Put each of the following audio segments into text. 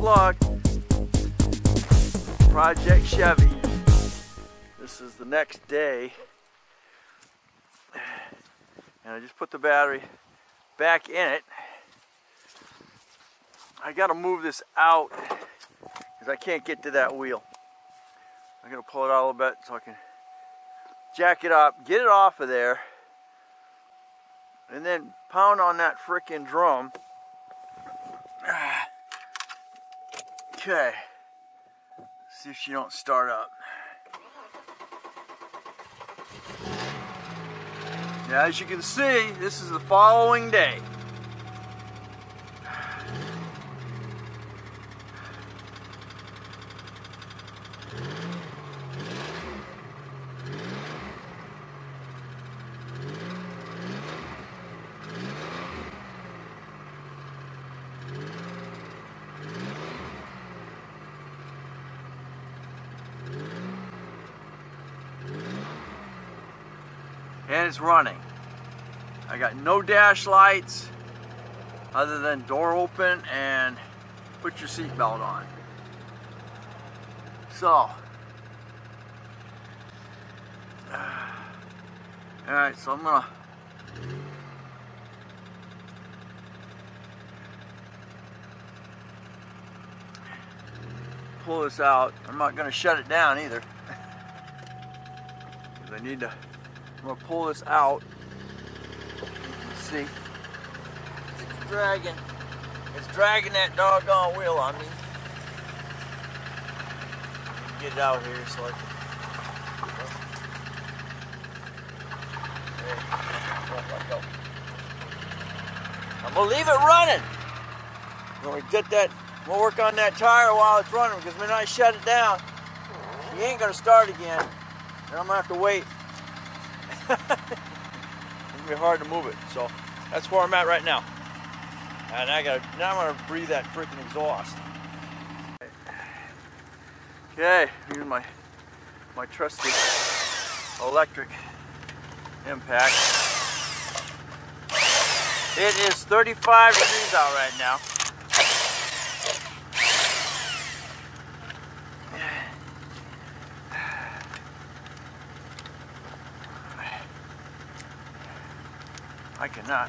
vlog. Project Chevy. This is the next day. And I just put the battery back in it. I gotta move this out because I can't get to that wheel. I'm gonna pull it out a little bit so I can jack it up, get it off of there, and then pound on that frickin' drum. Okay, see if she don't start up. Now, as you can see, this is the following day. And it's running. I got no dash lights other than door open and put your seatbelt on. So, alright, so I'm gonna pull this out. I'm not gonna shut it down either, because I need to. I'm gonna pull this out. You can see it's dragging. It's dragging that doggone wheel on me. Get it out here so I can. There we go. I'm gonna leave it running. When we get that, we'll work on that tire while it's running, because when I shut it down, she ain't gonna start again, and I'm gonna have to wait. It's gonna be hard to move it, so that's where I'm at right now. And now I'm gonna breathe that freaking exhaust. Okay, here's my trusty electric impact. It is 35 degrees out right now. I cannot.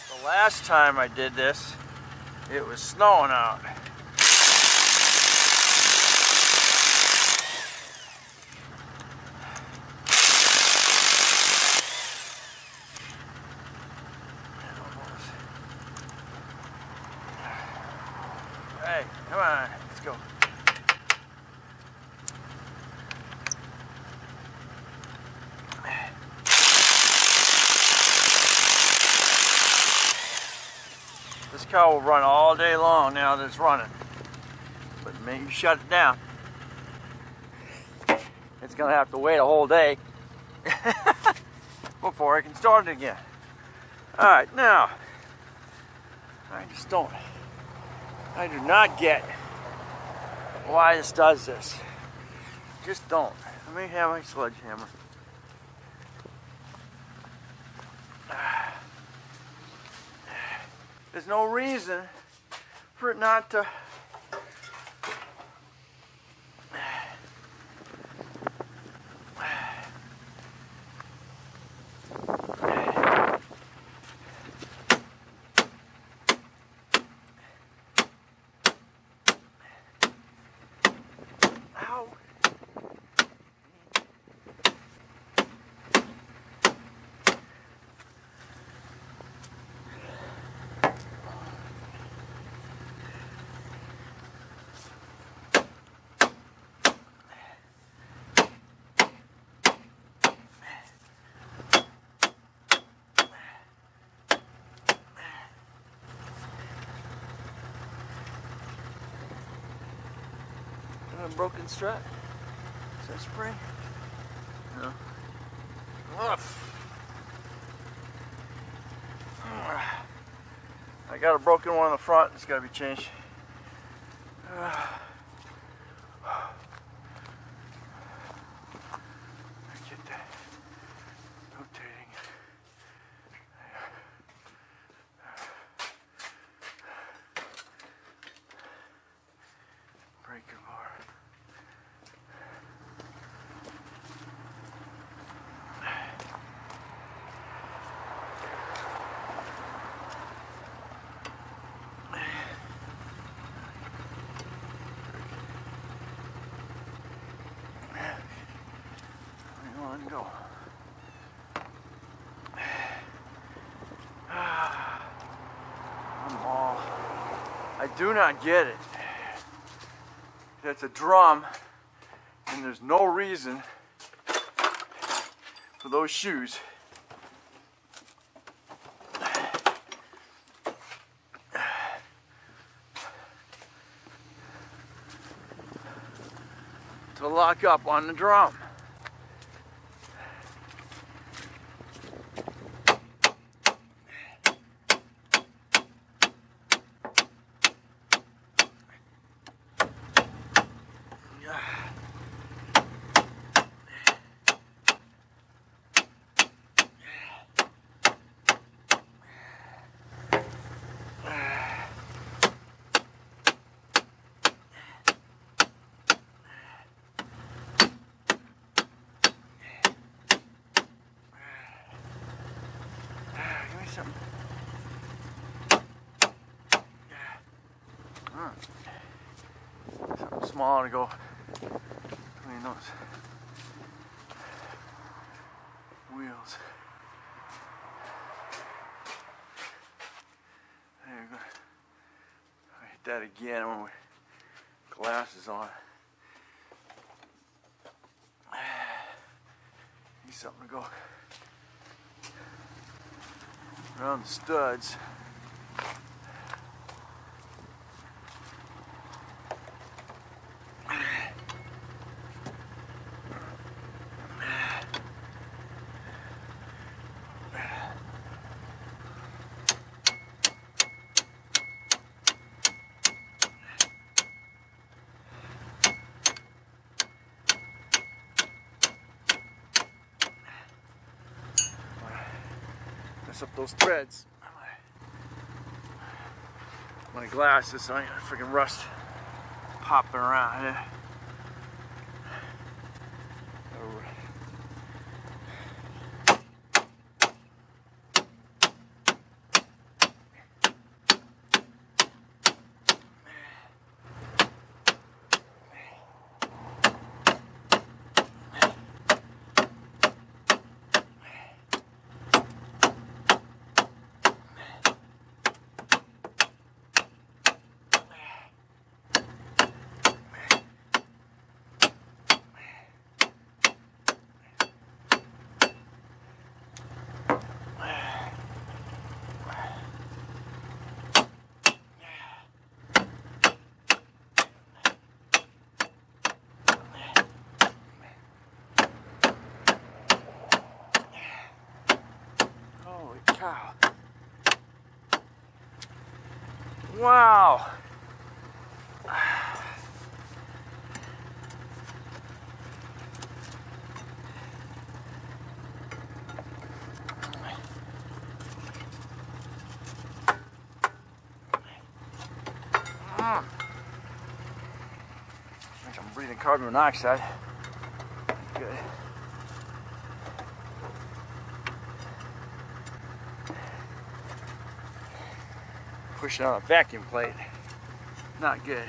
The last time I did this, it was snowing out. Hey, come on, let's go. This car will run all day long now that it's running. But maybe you shut it down, it's gonna have to wait a whole day before I can start it again. Alright, now, I do not get why this does this. Just don't. Let me have my sledgehammer. There's no reason for it not to. Broken strut. Is that spring? No. I got a broken one in the front. It's got to be changed. breaker bar. Go. I do not get it. That's a drum, and there's no reason for those shoes to lock up on the drum. Something small to go between those wheels. There you go. I hit that again when we glasses on. Need something to go around the studs. Up those threads. My glasses, so I got freaking rust popping around. Yeah. Cow. Wow. I think I'm breathing carbon monoxide. Good. Pushing on a vacuum plate. Not good.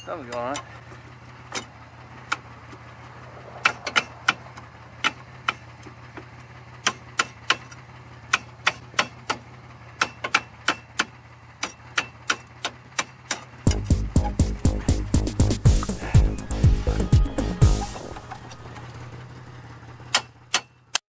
Something's going on.